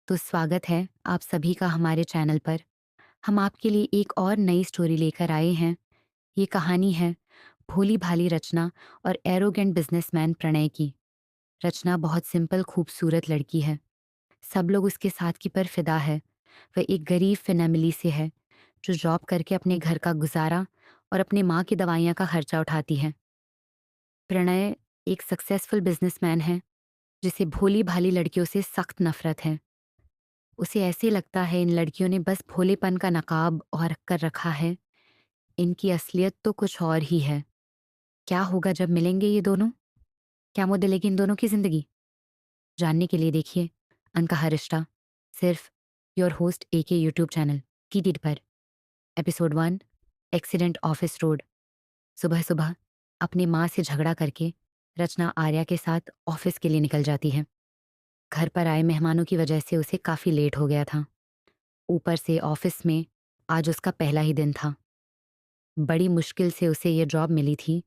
तो स्वागत है आप सभी का हमारे चैनल पर। हम आपके लिए एक और नई स्टोरी लेकर आए हैं। ये कहानी है भोली-भाली रचना और एरोगेंट बिजनेसमैन प्रणय की। रचना बहुत सिंपल खूबसूरत लड़की है। सब लोग उसके साथ की पर फिदा है। वह एक गरीब फैमिली से है जो जॉब करके अपने घर का गुजारा और अपने माँ की दवाइयाँ का खर्चा उठाती है। प्रणय एक सक्सेसफुल बिजनेसमैन है जिसे भोली-भाली लड़कियों से सख्त नफरत है। उसे ऐसे लगता है इन लड़कियों ने बस भोलेपन का नकाब और कर रखा है। इनकी असलियत तो कुछ और ही है। क्या होगा जब मिलेंगे ये दोनों? क्या बदलेगी इन दोनों की जिंदगी? जानने के लिए देखिए अनकहा रिश्ता, सिर्फ your host AK YouTube channel TTD पर। Episode 1, accident office road. सुबह सुबह अपनी माँ से झगड़ा करके रचना आर्या के साथ ऑफिस के लिए निकल जाती है। घर पर आए मेहमानों की वजह से उसे काफी लेट हो गया था। ऊपर से ऑफिस में आज उसका पहला ही दिन था। बड़ी मुश्किल से उसे ये जॉब मिली थी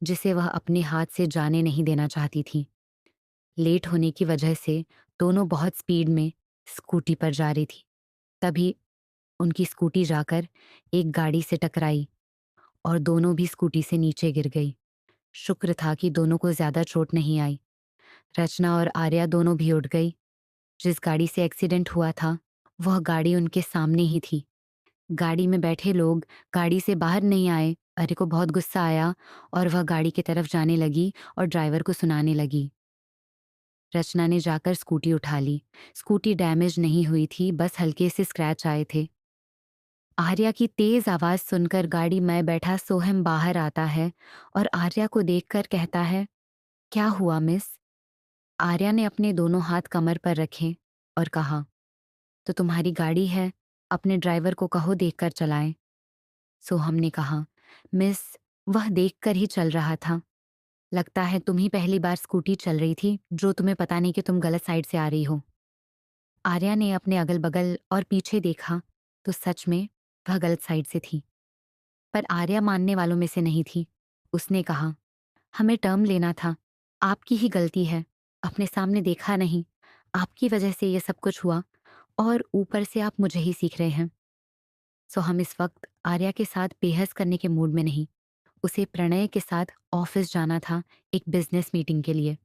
जिसे वह अपने हाथ से जाने नहीं देना चाहती थी। लेट होने की वजह से दोनों बहुत स्पीड में स्कूटी पर जा रही थी। तभी उनकी स्कूटी जाकर एक गाड़ी से टकराई और दोनों भी स्कूटी से नीचे गिर गई। शुक्र था कि दोनों को ज्यादा चोट नहीं आई। रचना और आर्या दोनों भी उठ गई। जिस गाड़ी से एक्सीडेंट हुआ था वह गाड़ी उनके सामने ही थी। गाड़ी में बैठे लोग गाड़ी से बाहर नहीं आए। अरे को बहुत गुस्सा आया और वह गाड़ी की तरफ जाने लगी और ड्राइवर को सुनाने लगी। रचना ने जाकर स्कूटी उठा ली। स्कूटी डैमेज नहीं हुई थी, बस हल्के से स्क्रैच आए थे। आर्या की तेज आवाज सुनकर गाड़ी में बैठा सोहम बाहर आता है और आर्या को देखकर कहता है, क्या हुआ मिस? आर्या ने अपने दोनों हाथ कमर पर रखे और कहा, तो तुम्हारी गाड़ी है, अपने ड्राइवर को कहो देखकर चलाएं। सोहम ने कहा, मिस, वह देखकर ही चल रहा था। लगता है तुम ही पहली बार स्कूटी चल रही थी जो तुम्हें पता नहीं कि तुम गलत साइड से आ रही हो। आर्या ने अपने अगल बगल और पीछे देखा तो सच में वह गलत साइड से थी। पर आर्या मानने वालों में से नहीं थी। उसने कहा, हमें टर्न लेना था, आपकी ही गलती है, अपने सामने देखा नहीं, आपकी वजह से ये सब कुछ हुआ और ऊपर से आप मुझे ही सीख रहे हैं। सो हम इस वक्त आर्या के साथ बेहस करने के मूड में नहीं। उसे प्रणय के साथ ऑफिस जाना था एक बिजनेस मीटिंग के लिए।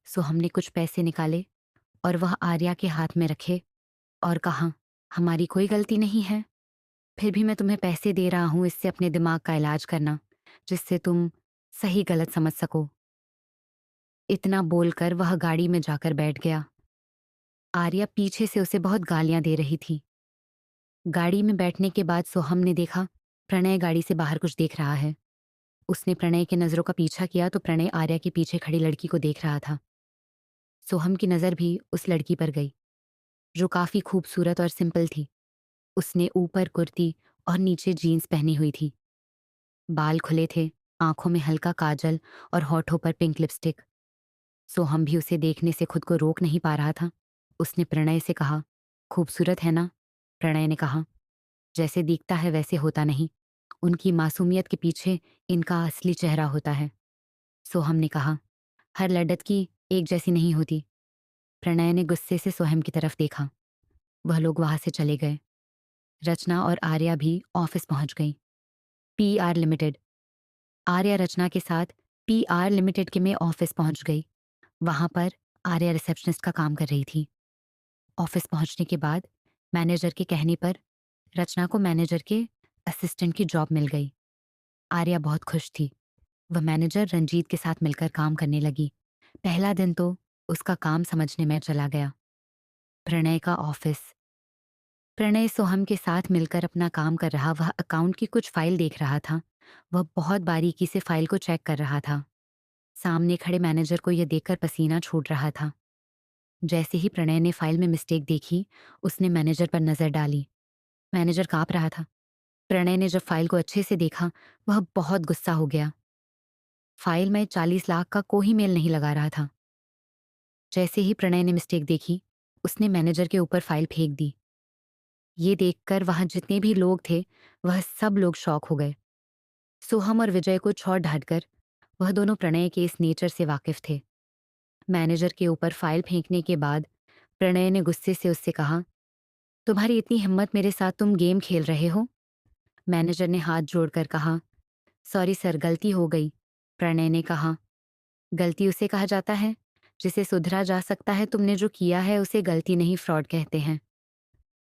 सो हमने कुछ पैसे निकाले और वह आर्या के हाथ में रखे और कहा, हमारी कोई गलती नहीं है, फिर भी मैं तुम्हें पैसे दे रहा हूं इससे अपने दिमाग का इलाज करना, जिससे तुम सही गलत समझ सको। इतना बोलकर वह गाड़ी में जाकर बैठ गया। आर्या पीछे से उसे बहुत गालियां दे रही थी। गाड़ी में बैठने के बाद सोहम ने देखा प्रणय गाड़ी से बाहर कुछ देख रहा है। उसने प्रणय की नजरों का पीछा किया तो प्रणय आर्या के पीछे खड़ी लड़की को देख रहा था। सोहम की नजर भी उस लड़की पर गई जो काफी खूबसूरत और सिंपल थी। उसने ऊपर कुर्ती और नीचे जीन्स पहनी हुई थी। बाल खुले थे, आंखों में हल्का काजल और होठों पर पिंक लिपस्टिक। सोहम भी उसे देखने से खुद को रोक नहीं पा रहा था। उसने प्रणय से कहा, खूबसूरत है ना? प्रणय ने कहा, जैसे दिखता है वैसे होता नहीं, उनकी मासूमियत के पीछे इनका असली चेहरा होता है। सोहम ने कहा, हर लड़की एक जैसी नहीं होती। प्रणय ने गुस्से से सोहम की तरफ देखा। वह लोग वहां से चले गए। रचना और आर्या भी ऑफिस पहुंच गई। PR limited. आर्या रचना के साथ पीआर लिमिटेड के में ऑफिस पहुंच गई। वहां पर आर्या रिसेप्शनिस्ट का काम कर रही थी। ऑफिस पहुंचने के बाद मैनेजर के कहने पर रचना को मैनेजर के असिस्टेंट की जॉब मिल गई। आर्या बहुत खुश थी। वह मैनेजर रंजीत के साथ मिलकर काम करने लगी। पहला दिन तो उसका काम समझने में चला गया। प्रणय का ऑफिस। प्रणय सोहम के साथ मिलकर अपना काम कर रहा। वह अकाउंट की कुछ फाइल देख रहा था। वह बहुत बारीकी से फाइल को चेक कर रहा था। सामने खड़े मैनेजर को यह देखकर पसीना छूट रहा था। जैसे ही प्रणय ने फाइल में मिस्टेक देखी, उसने मैनेजर पर नजर डाली। मैनेजर कांप रहा था। प्रणय ने जब फाइल को अच्छे से देखा, वह बहुत गुस्सा हो गया। फाइल में 40 लाख का कोई मेल नहीं लगा रहा था। जैसे ही प्रणय ने मिस्टेक देखी, उसने मैनेजर के ऊपर फाइल फेंक दी। ये देखकर वहां जितने भी लोग थे, वह सब लोग शॉक हो गए। सोहम और विजय को छोड़ ढाटकर वह दोनों प्रणय के इस नेचर से वाकिफ थे। मैनेजर के ऊपर फाइल फेंकने के बाद प्रणय ने गुस्से से उससे कहा, तुम्हारी इतनी हिम्मत मेरे साथ तुम गेम खेल रहे हो? मैनेजर ने हाथ जोड़कर कहा, सॉरी सर, गलती हो गई। प्रणय ने कहा, गलती उसे कहा जाता है जिसे सुधरा जा सकता है, तुमने जो किया है उसे गलती नहीं, फ्रॉड कहते हैं।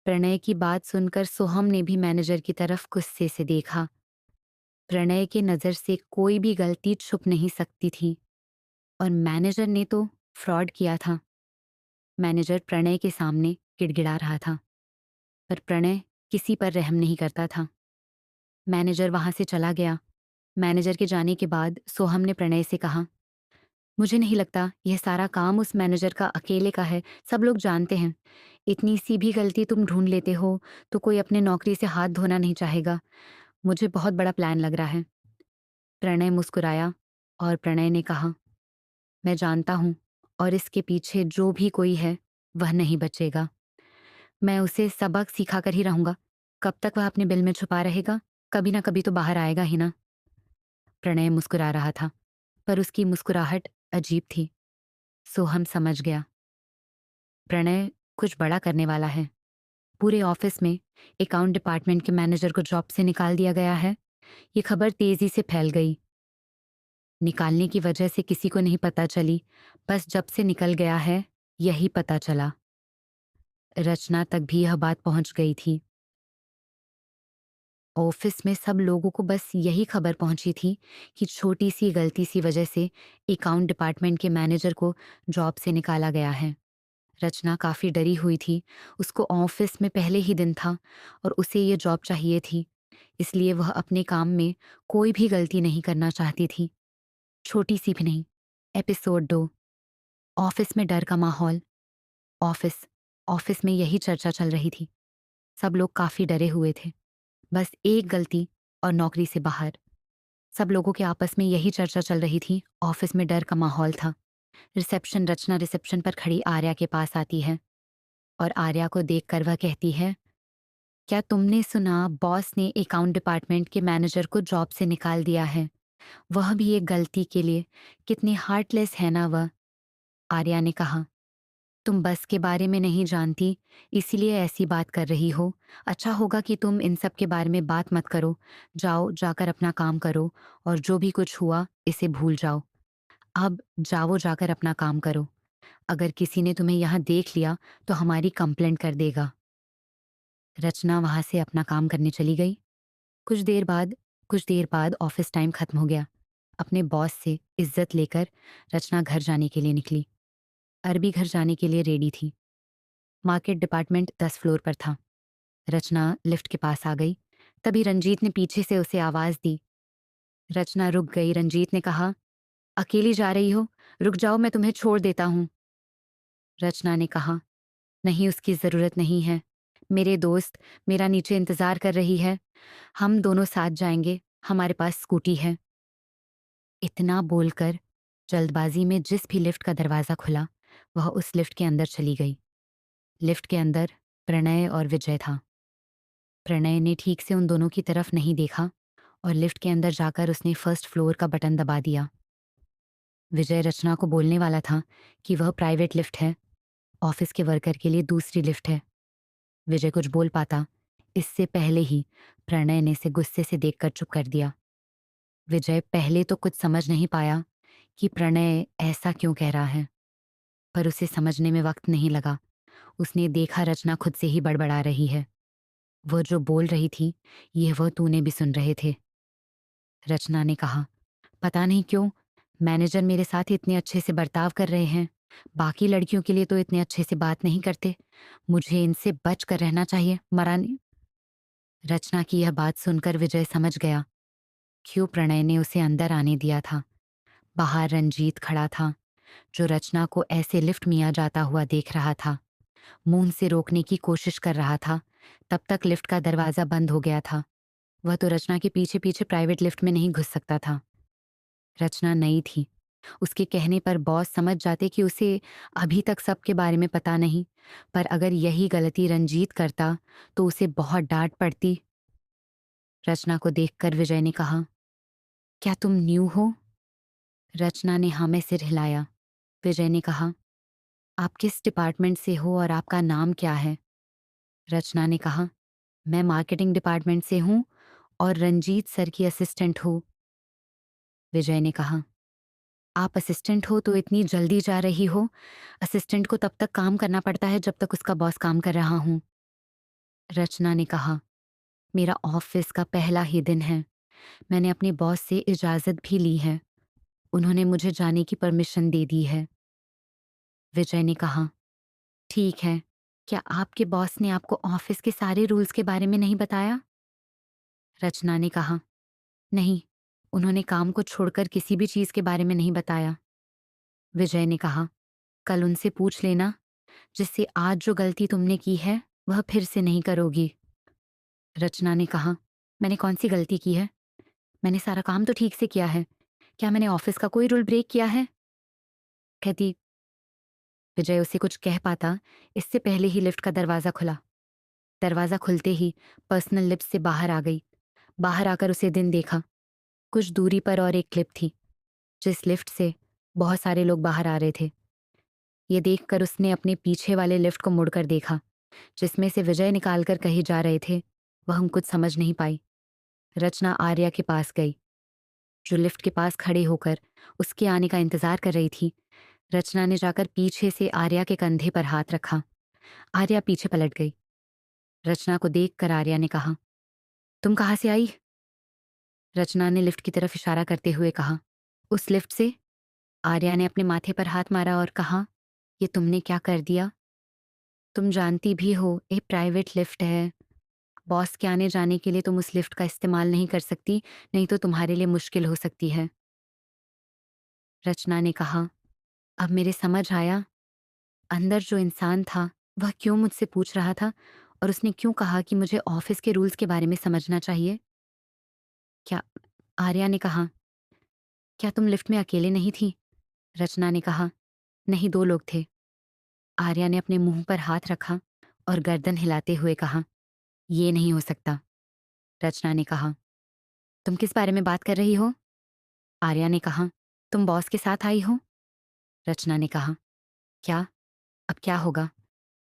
प्रणय की बात सुनकर सोहम ने भी मैनेजर की तरफ गुस्से से देखा। प्रणय की नज़र से कोई भी गलती छुप नहीं सकती थी, और मैनेजर ने तो फ्रॉड किया था। मैनेजर प्रणय के सामने गिड़गिड़ा रहा था, पर प्रणय किसी पर रहम नहीं करता था। मैनेजर वहां से चला गया। मैनेजर के जाने के बाद सोहम ने प्रणय से कहा, मुझे नहीं लगता यह सारा काम उस मैनेजर का अकेले का है, सब लोग जानते हैं। इतनी सी भी गलती तुम ढूंढ लेते हो तो कोई अपने नौकरी से हाथ धोना नहीं चाहेगा। मुझे बहुत बड़ा प्लान लग रहा है। प्रणय मुस्कुराया और प्रणय ने कहा, मैं जानता हूं, और इसके पीछे जो भी कोई है वह नहीं बचेगा। मैं उसे सबक सिखाकर ही रहूंगा। कब तक वह अपने बिल में छुपा रहेगा? कभी ना कभी तो बाहर आएगा ही ना। प्रणय मुस्कुरा रहा था, पर उसकी मुस्कुराहट अजीब थी। सोहम समझ गया, प्रणय कुछ बड़ा करने वाला है। पूरे ऑफिस में अकाउंट डिपार्टमेंट के मैनेजर को जॉब से निकाल दिया गया है। ये खबर तेजी से फैल गई। निकालने की वजह से किसी को नहीं पता चली, बस जब से निकल गया है यही पता चला। रचना तक भी यह बात पहुंच गई थी। ऑफिस में सब लोगों को बस यही खबर पहुंची थी कि छोटी सी गलती सी वजह से अकाउंट डिपार्टमेंट के मैनेजर को जॉब से निकाला गया है। रचना काफी डरी हुई थी। उसको ऑफिस में पहले ही दिन था और उसे ये जॉब चाहिए थी, इसलिए वह अपने काम में कोई भी गलती नहीं करना चाहती थी, छोटी सी भी नहीं। एपिसोड 2। ऑफिस में डर का माहौल। ऑफिस ऑफिस में यही चर्चा चल रही थी। सब लोग काफी डरे हुए थे। बस एक गलती और नौकरी से बाहर। सब लोगों के आपस में यही चर्चा चल रही थी। ऑफिस में डर का माहौल था। रचना रिसेप्शन पर खड़ी आर्या के पास आती है और आर्या को देखकर वह कहती है, क्या तुमने सुना, बॉस ने अकाउंट डिपार्टमेंट के मैनेजर को जॉब से निकाल दिया है, वह भी एक गलती के लिए। कितनी हार्टलेस है ना वह। आर्या ने कहा, तुम बस के बारे में नहीं जानती, इसीलिए ऐसी बात कर रही हो। अच्छा होगा कि तुम इन सब के बारे में बात मत करो। जाओ, जाकर अपना काम करो, और जो भी कुछ हुआ इसे भूल जाओ। अब जाओ, जाकर अपना काम करो। अगर किसी ने तुम्हें यहाँ देख लिया तो हमारी कंप्लेंट कर देगा। रचना वहां से अपना काम करने चली गई। कुछ देर बाद ऑफिस टाइम खत्म हो गया। अपने बॉस से इज्जत लेकर रचना घर जाने के लिए निकली। अरबी घर जाने के लिए रेडी थी। मार्केट डिपार्टमेंट 10 फ्लोर पर था। रचना लिफ्ट के पास आ गई। तभी रंजीत ने पीछे से उसे आवाज दी। रचना रुक गई। रंजीत ने कहा, अकेली जा रही हो? रुक जाओ, मैं तुम्हें छोड़ देता हूँ। रचना ने कहा, नहीं, उसकी जरूरत नहीं है। मेरे दोस्त मेरा नीचे इंतजार कर रही है। हम दोनों साथ जाएंगे, हमारे पास स्कूटी है। इतना बोलकर जल्दबाजी में जिस भी लिफ्ट का दरवाजा खुला, वह उस लिफ्ट के अंदर चली गई। लिफ्ट के अंदर प्रणय और विजय था। प्रणय ने ठीक से उन दोनों की तरफ नहीं देखा और लिफ्ट के अंदर जाकर उसने फर्स्ट फ्लोर का बटन दबा दिया। विजय रचना को बोलने वाला था कि वह प्राइवेट लिफ्ट है, ऑफिस के वर्कर के लिए दूसरी लिफ्ट है। विजय कुछ बोल पाता, इससे पहले ही प्रणय ने इसे गुस्से से देखकर चुप कर दिया। विजय पहले तो कुछ समझ नहीं पाया कि प्रणय ऐसा क्यों कह रहा है, पर उसे समझने में वक्त नहीं लगा। उसने देखा रचना खुद से ही बड़बड़ा रही है। वह जो बोल रही थी, यह वह तूने भी सुन रहे थे। रचना ने कहा, पता नहीं क्यों मैनेजर मेरे साथ इतने अच्छे से बर्ताव कर रहे हैं, बाकी लड़कियों के लिए तो इतने अच्छे से बात नहीं करते। मुझे इनसे बच कर रहना चाहिए, मरा नहीं। रचना की यह बात सुनकर विजय समझ गया क्यों प्रणय ने उसे अंदर आने दिया था। बाहर रंजीत खड़ा था, जो रचना को ऐसे लिफ्ट में आ जाता हुआ देख रहा था। मुंह से रोकने की कोशिश कर रहा था। तब तक लिफ्ट का दरवाजा बंद हो गया था। वह तो रचना के पीछे पीछे प्राइवेट लिफ्ट में नहीं घुस सकता था। रचना नई थी। उसके कहने पर बॉस समझ जाते कि उसे अभी तक सबके बारे में पता नहीं, पर अगर यही गलती रंजीत करता तो उसे बहुत डांट पड़ती। रचना को देखकर विजय ने कहा, क्या तुम न्यू हो? रचना ने हाँ में सिर हिलाया। विजय ने कहा, आप किस डिपार्टमेंट से हो और आपका नाम क्या है? रचना ने कहा, मैं मार्केटिंग डिपार्टमेंट से हूँ और रंजीत सर की असिस्टेंट हूँ। विजय ने कहा, आप असिस्टेंट हो तो इतनी जल्दी जा रही हो? असिस्टेंट को तब तक काम करना पड़ता है जब तक उसका बॉस काम कर रहा हूँ। रचना ने कहा, मेरा ऑफिस का पहला ही दिन है। मैंने अपने बॉस से इजाजत भी ली है। उन्होंने मुझे जाने की परमिशन दे दी है। विजय ने कहा, ठीक है। क्या आपके बॉस ने आपको ऑफिस के सारे रूल्स के बारे में नहीं बताया? रचना ने कहा, नहीं, उन्होंने काम को छोड़कर किसी भी चीज के बारे में नहीं बताया। विजय ने कहा, कल उनसे पूछ लेना, जिससे आज जो गलती तुमने की है वह फिर से नहीं करोगी। रचना ने कहा, मैंने कौन सी गलती की है? मैंने सारा काम तो ठीक से किया है। क्या मैंने ऑफिस का कोई रूल ब्रेक किया है? कहती विजय उसे कुछ कह पाता, इससे पहले ही लिफ्ट का दरवाजा खुला। दरवाजा खुलते ही पर्सनल लिफ्ट से बाहर आ गई। बाहर आकर उसे दिन देखा। कुछ दूरी पर और एक लिफ्ट थी, जिस लिफ्ट से बहुत सारे लोग बाहर आ रहे थे। ये देखकर उसने अपने पीछे वाले लिफ्ट को मुड़कर देखा, जिसमें से विजय निकालकर कहीं जा रहे थे। वह हम कुछ समझ नहीं पाई। रचना आर्या के पास गई, जो लिफ्ट के पास खड़े होकर उसके आने का इंतजार कर रही थी। रचना ने जाकर पीछे से आर्या के कंधे पर हाथ रखा। आर्या पीछे पलट गई। रचना को देखकर आर्या ने कहा, तुम कहाँ से आई? रचना ने लिफ्ट की तरफ इशारा करते हुए कहा, उस लिफ्ट से। आर्या ने अपने माथे पर हाथ मारा और कहा, ये तुमने क्या कर दिया? तुम जानती भी हो ये प्राइवेट लिफ्ट है। बॉस के आने जाने के लिए तुम उस लिफ्ट का इस्तेमाल नहीं कर सकती, नहीं तो तुम्हारे लिए मुश्किल हो सकती है। रचना ने कहा, अब मेरे समझ आया, अंदर जो इंसान था वह क्यों मुझसे पूछ रहा था और उसने क्यों कहा कि मुझे ऑफिस के रूल्स के बारे में समझना चाहिए। क्या? आर्या ने कहा, क्या तुम लिफ्ट में अकेले नहीं थी? रचना ने कहा, नहीं, दो लोग थे। आर्या ने अपने मुंह पर हाथ रखा और गर्दन हिलाते हुए कहा, ये नहीं हो सकता। रचना ने कहा, तुम किस बारे में बात कर रही हो? आर्या ने कहा, तुम बॉस के साथ आई हो? रचना ने कहा, क्या? अब क्या होगा?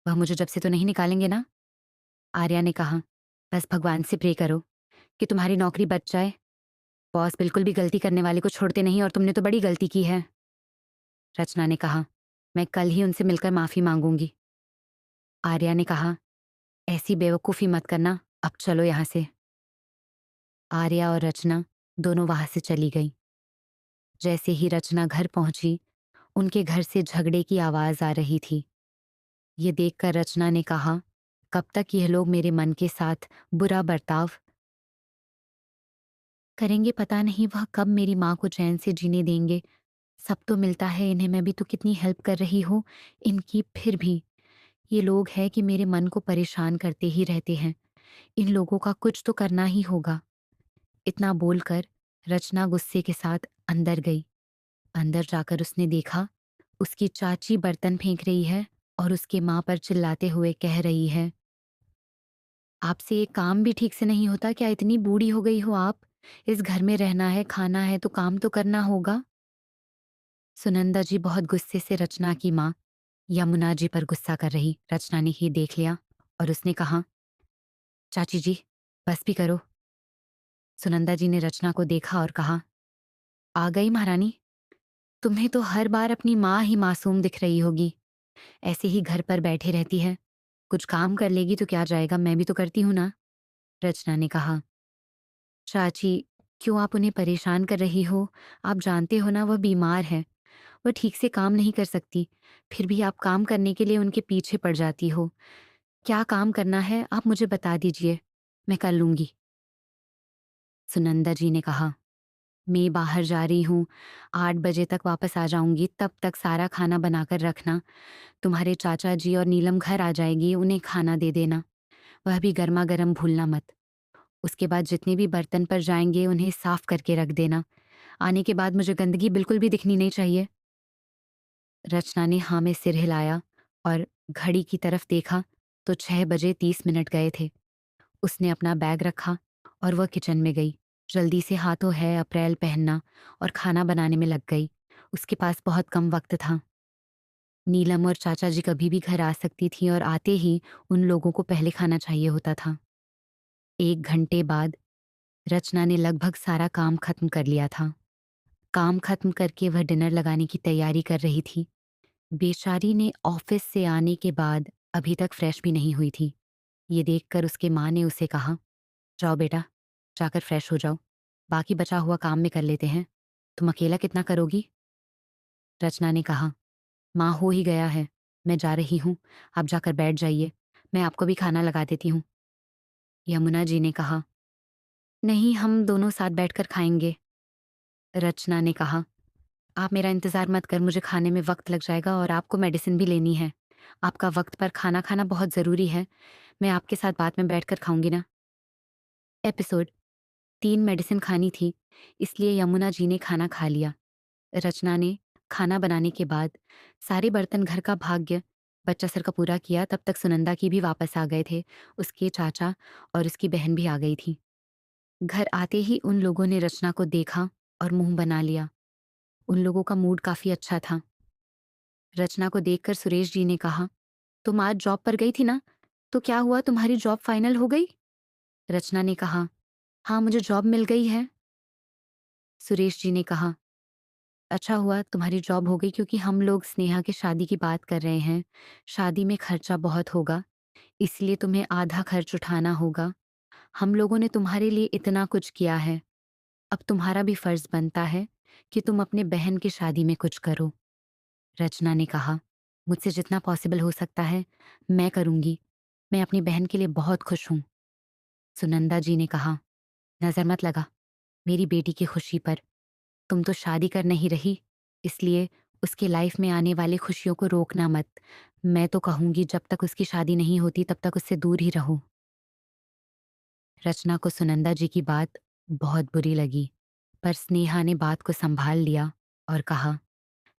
वह मुझे जब से तो नहीं निकालेंगे ना? आर्या ने कहा, बस भगवान से प्रे करो कि तुम्हारी नौकरी बच जाए। बॉस बिल्कुल भी गलती करने वाले को छोड़ते नहीं और तुमने तो बड़ी गलती की है। रचना ने कहा, मैं कल ही उनसे मिलकर माफी मांगूंगी। आर्या ने कहा, ऐसी बेवकूफी मत करना, अब चलो यहां से। आर्या और रचना दोनों वहां से चली गईं। जैसे ही रचना घर पहुंची, उनके घर से झगड़े की आवाज आ रही थी। ये देखकर रचना ने कहा, कब तक यह लोग मेरे मन के साथ बुरा बर्ताव करेंगे, पता नहीं वह कब मेरी माँ को चैन से जीने देंगे। सब तो मिलता है इन्हें, मैं भी तो कितनी हेल्प कर रही हूँ इनकी, फिर भी ये लोग हैं कि मेरे मन को परेशान करते ही रहते हैं। इन लोगों का कुछ तो करना ही होगा। इतना बोलकर रचना गुस्से के साथ अंदर गई। अंदर जाकर उसने देखा, उसकी चाची बर्तन फेंक रही है और उसके माँ पर चिल्लाते हुए कह रही है, आपसे एक काम भी ठीक से नहीं होता क्या? इतनी बूढ़ी हो गई हो आप? इस घर में रहना है, खाना है तो काम तो करना होगा। सुनंदा जी बहुत गुस्से से रचना की माँ यमुना जी पर गुस्सा कर रही। रचना ने ही देख लिया और उसने कहा, चाची जी बस भी करो। सुनंदा जी ने रचना को देखा और कहा, आ गई महारानी? तुम्हें तो हर बार अपनी माँ ही मासूम दिख रही होगी। ऐसे ही घर पर बैठे रहती है। कुछ काम कर लेगी तो क्या जाएगा, मैं भी तो करती हूँ ना। रचना ने कहा, चाची क्यों आप उन्हें परेशान कर रही हो? आप जानते हो ना वह बीमार है, वह ठीक से काम नहीं कर सकती। फिर भी आप काम करने के लिए उनके पीछे पड़ जाती हो। क्या काम करना है आप मुझे बता दीजिए, मैं कर लूंगी। सुनंदा जी ने कहा, मैं बाहर जा रही हूँ, 8 बजे तक वापस आ जाऊंगी, तब तक सारा खाना बनाकर रखना। तुम्हारे चाचा जी और नीलम घर आ जाएगी, उन्हें खाना दे देना, वह भी गर्मा गर्म भूलना मत। उसके बाद जितने भी बर्तन पर जाएंगे उन्हें साफ करके रख देना। आने के बाद मुझे गंदगी बिल्कुल भी दिखनी नहीं चाहिए। रचना ने हाँ में सिर हिलाया और घड़ी की तरफ देखा तो 6 बजे 30 मिनट गए थे। उसने अपना बैग रखा और वह किचन में गई। जल्दी से हाथों है अप्रैल पहनना और खाना बनाने में लग गई। उसके पास बहुत कम वक्त था। नीलम और चाचा जी कभी भी घर आ सकती थी और आते ही उन लोगों को पहले खाना चाहिए होता था। 1 घंटे बाद रचना ने लगभग सारा काम खत्म कर लिया था। काम खत्म करके वह डिनर लगाने की तैयारी कर रही थी। बेचारी ने ऑफिस से आने के बाद अभी तक फ्रेश भी नहीं हुई थी। ये देखकर उसके माँ ने उसे कहा, जाओ बेटा, जाकर फ्रेश हो जाओ। बाकी बचा हुआ काम में कर लेते हैं। तुम अकेला कितना करोगी? रचना ने कहा, माँ हो ही गया है। मैं जा रही हूँ, आप जाकर बैठ जाइए। मैं आपको भी खाना लगा देती हूँ। यमुना जी ने कहा, नहीं, हम दोनों साथ बैठकर खाएंगे। रचना ने कहा, आप मेरा इंतज़ार मत कर, मुझे खाने में वक्त लग जाएगा और आपको मेडिसिन भी लेनी है। आपका वक्त पर खाना खाना बहुत ज़रूरी है। मैं आपके साथ बाद में बैठकर खाऊंगी ना। एपिसोड 3 मेडिसिन खानी थी, इसलिए यमुना जी ने खाना खा लिया। रचना ने खाना बनाने के बाद सारे बर्तन घर का भाग्य बच्चा सर का पूरा किया। तब तक सुनंदा की भी वापस आ गए थे। उसके चाचा और उसकी बहन भी आ गई थी। घर आते ही उन लोगों ने रचना को देखा और मुंह बना लिया। उन लोगों का मूड काफी अच्छा था। रचना को देखकर सुरेश जी ने कहा, तुम आज जॉब पर गई थी ना, तो क्या हुआ, तुम्हारी जॉब फाइनल हो गई? रचना ने कहा, हाँ, मुझे जॉब मिल गई है। सुरेश जी ने कहा, अच्छा हुआ तुम्हारी जॉब हो गई, क्योंकि हम लोग स्नेहा की शादी की बात कर रहे हैं। शादी में खर्चा बहुत होगा, इसलिए तुम्हें आधा खर्च उठाना होगा। हम लोगों ने तुम्हारे लिए इतना कुछ किया है, अब तुम्हारा भी फर्ज बनता है कि तुम अपने बहन की शादी में कुछ करो। रचना ने कहा, मुझसे जितना पॉसिबल हो सकता है मैं करूंगी। मैं अपनी बहन के लिए बहुत खुश हूं। सुनंदा जी ने कहा, नजर मत लगा मेरी बेटी की खुशी पर। तुम तो शादी कर नहीं रही, इसलिए उसके लाइफ में आने वाली खुशियों को रोकना मत। मैं तो कहूंगी, जब तक उसकी शादी नहीं होती तब तक उससे दूर ही रहो। रचना को सुनंदा जी की बात बहुत बुरी लगी, पर स्नेहा ने बात को संभाल लिया और कहा,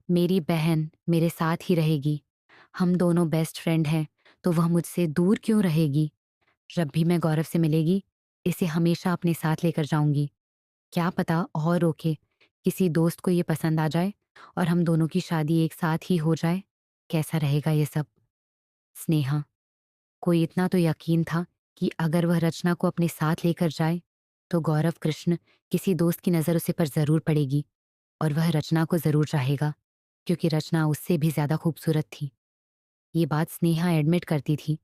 मेरी बहन मेरे साथ ही रहेगी। हम दोनों बेस्ट फ्रेंड हैं, तो वह मुझसे दूर क्यों रहेगी? जब भी मैं गौरव से मिलेगी, इसे हमेशा अपने साथ लेकर जाऊंगी। क्या पता और रोके किसी दोस्त को ये पसंद आ जाए और हम दोनों की शादी एक साथ ही हो जाए। कैसा रहेगा ये सब? स्नेहा कोई इतना तो यकीन था कि अगर वह रचना को अपने साथ लेकर जाए तो गौरव कृष्ण किसी दोस्त की नज़र उसे पर जरूर पड़ेगी और वह रचना को जरूर चाहेगा, क्योंकि रचना उससे भी ज्यादा खूबसूरत थी। ये बात स्नेहा एडमिट करती थी,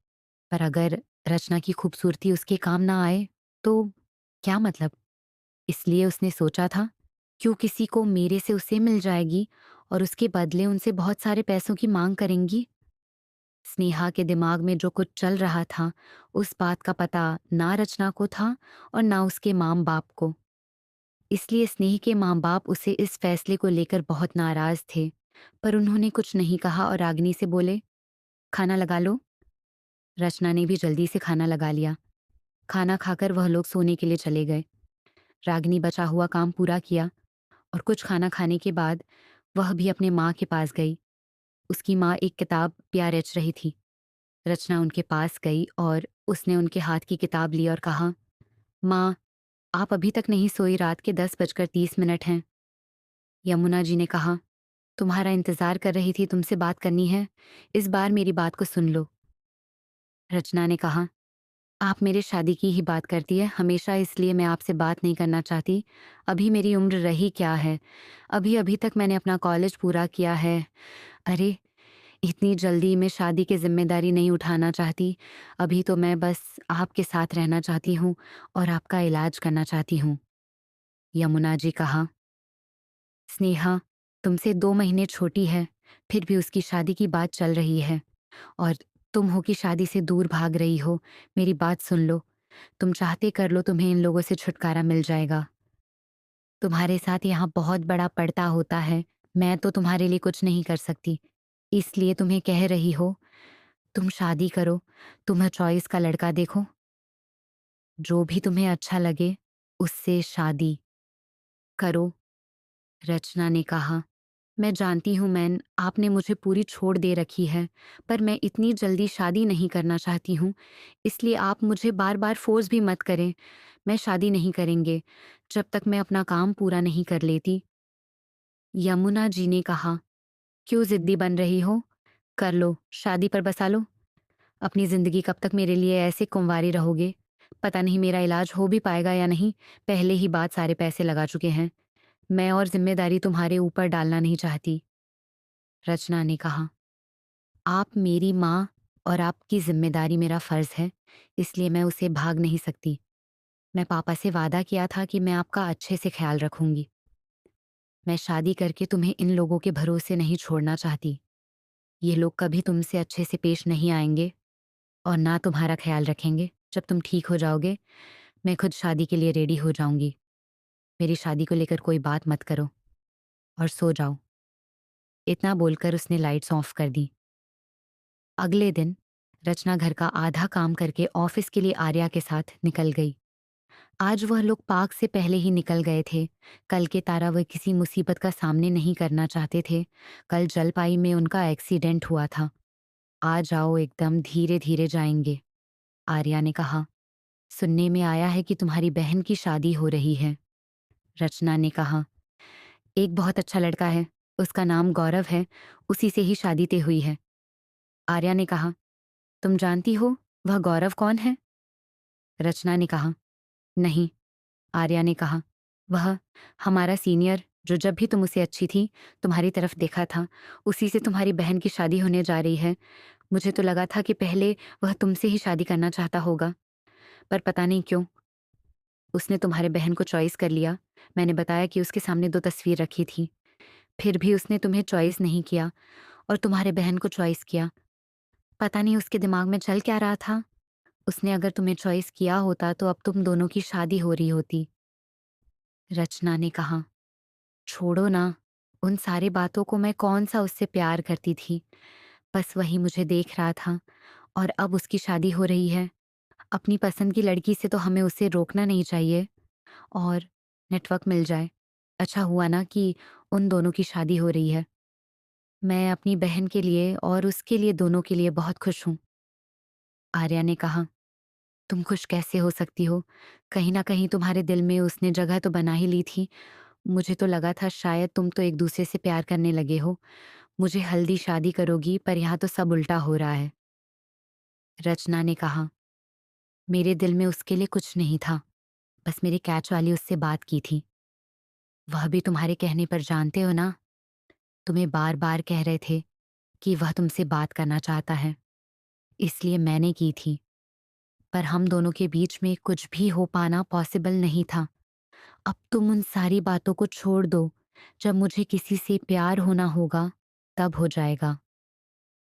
पर अगर रचना की खूबसूरती उसके काम ना आए तो क्या मतलब? इसलिए उसने सोचा था, क्यों किसी को मेरे से उसे मिल जाएगी और उसके बदले उनसे बहुत सारे पैसों की मांग करेंगी। स्नेहा के दिमाग में जो कुछ चल रहा था, उस बात का पता ना रचना को था और ना उसके माँ बाप को। इसलिए स्नेह के माँ बाप उसे इस फैसले को लेकर बहुत नाराज थे, पर उन्होंने कुछ नहीं कहा और रागिनी से बोले, खाना लगा लो। रचना ने भी जल्दी से खाना लगा लिया। खाना खाकर वह लोग सोने के लिए चले गए। रागिनी बचा हुआ काम पूरा किया और कुछ खाना खाने के बाद वह भी अपने माँ के पास गई। उसकी माँ एक किताब प्यार रच रही थी। रचना उनके पास गई और उसने उनके हाथ की किताब ली और कहा, माँ, आप अभी तक नहीं सोई, रात के 10:30 हैं। यमुना जी ने कहा, तुम्हारा इंतजार कर रही थी, तुमसे बात करनी है, इस बार मेरी बात को सुन लो। रचना ने कहा, आप मेरे शादी की ही बात करती है हमेशा, इसलिए मैं आपसे बात नहीं करना चाहती। अभी मेरी उम्र रही क्या है? अभी अभी तक मैंने अपना कॉलेज पूरा किया है। अरे, इतनी जल्दी मैं शादी की जिम्मेदारी नहीं उठाना चाहती। अभी तो मैं बस आपके साथ रहना चाहती हूँ और आपका इलाज करना चाहती हूँ। यमुना जी कहा, स्नेहा तुमसे 2 महीने छोटी है, फिर भी उसकी शादी की बात चल रही है और तुम हो कि शादी से दूर भाग रही हो। मेरी बात सुन लो, तुम चाहते कर लो, तुम्हें इन लोगों से छुटकारा मिल जाएगा। तुम्हारे साथ यहाँ बहुत बड़ा पड़ता होता है, मैं तो तुम्हारे लिए कुछ नहीं कर सकती, इसलिए तुम्हें कह रही हो, तुम शादी करो, तुम्हें चॉइस का लड़का देखो, जो भी तुम्हें अच्छा लगे उससे शादी करो। रचना ने कहा, मैं जानती हूँ मैन, आपने मुझे पूरी छोड़ दे रखी है, पर मैं इतनी जल्दी शादी नहीं करना चाहती हूँ, इसलिए आप मुझे बार बार फोर्स भी मत करें। मैं शादी नहीं करेंगे जब तक मैं अपना काम पूरा नहीं कर लेती। यमुना जी ने कहा, क्यों जिद्दी बन रही हो? कर लो, शादी पर बसा लो। अपनी ज़िंदगी कब तक मेरे लिए ऐसे कुंवारी रहोगे? पता नहीं मेरा इलाज हो भी पाएगा या नहीं। पहले ही बात सारे पैसे लगा चुके हैं। मैं और ज़िम्मेदारी तुम्हारे ऊपर डालना नहीं चाहती। रचना ने कहा, आप मेरी माँ और आपकी ज़िम्मेदारी मेरा फ़र्ज़ है, इसलिए मैं उसे भाग नहीं सकती। मैं पापा से वादा किया था कि मैं आपका अच्छे से ख्याल रखूंगी। मैं शादी करके तुम्हें इन लोगों के भरोसे नहीं छोड़ना चाहती। ये लोग कभी तुमसे अच्छे से पेश नहीं आएंगे और ना तुम्हारा ख्याल रखेंगे। जब तुम ठीक हो जाओगे, मैं खुद शादी के लिए रेडी हो जाऊंगी। मेरी शादी को लेकर कोई बात मत करो और सो जाओ। इतना बोलकर उसने लाइट्स ऑफ कर दी। अगले दिन रचना घर का आधा काम करके ऑफिस के लिए आर्या के साथ निकल गई। आज वह लोग पार्क से पहले ही निकल गए थे। कल के तारा वह किसी मुसीबत का सामने नहीं करना चाहते थे। कल जलपाई में उनका एक्सीडेंट हुआ था। आ जाओ, एकदम धीरे धीरे जाएंगे, आर्या ने कहा। सुनने में आया है कि तुम्हारी बहन की शादी हो रही है। रचना ने कहा, एक बहुत अच्छा लड़का है, उसका नाम गौरव है, उसी से ही शादी तय हुई है। आर्या ने कहा, तुम जानती हो वह गौरव कौन है? रचना ने कहा, नहीं। आर्या ने कहा, वह हमारा सीनियर, जो जब भी तुम उसे अच्छी थी तुम्हारी तरफ देखा था, उसी से तुम्हारी बहन की शादी होने जा रही है। मुझे तो लगा था कि पहले वह तुमसे ही शादी करना चाहता होगा, पर पता नहीं क्यों उसने तुम्हारे बहन को चॉइस कर लिया। मैंने बताया कि उसके सामने 2 तस्वीर रखी थी, फिर भी उसने तुम्हें चॉइस नहीं किया और तुम्हारे बहन को चॉइस किया। पता नहीं उसके दिमाग में चल क्या रहा था। उसने अगर तुम्हें चॉइस किया होता तो अब तुम दोनों की शादी हो रही होती। रचना ने कहा, छोड़ो ना, उन सारी बातों को। मैं कौन सा उससे प्यार करती थी, बस वही मुझे देख रहा था और अब उसकी शादी हो रही है। अपनी पसंद की लड़की से तो हमें उसे रोकना नहीं चाहिए। और नेटवर्क मिल जाए। अच्छा हुआ ना कि उन दोनों की शादी हो रही है। मैं अपनी बहन के लिए और उसके लिए, दोनों के लिए बहुत खुश हूँ। आर्या ने कहा, तुम खुश कैसे हो सकती हो? कहीं ना कहीं तुम्हारे दिल में उसने जगह तो बना ही ली थी। मुझे तो लगा था शायद तुम तो एक दूसरे से प्यार करने लगे हो। मुझे हल्दी शादी करोगी, पर यहाँ तो सब उल्टा हो रहा है। रचना ने कहा, मेरे दिल में उसके लिए कुछ नहीं था, बस मेरी कैच वाली उससे बात की थी। वह भी तुम्हारे कहने पर, जानते हो ना, तुम्हें बार बार कह रहे थे कि वह तुमसे बात करना चाहता है, इसलिए मैंने की थी। पर हम दोनों के बीच में कुछ भी हो पाना पॉसिबल नहीं था। अब तुम उन सारी बातों को छोड़ दो। जब मुझे किसी से प्यार होना होगा तब हो जाएगा।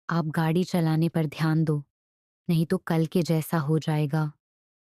आप गाड़ी चलाने पर ध्यान दो, नहीं तो कल के जैसा हो जाएगा।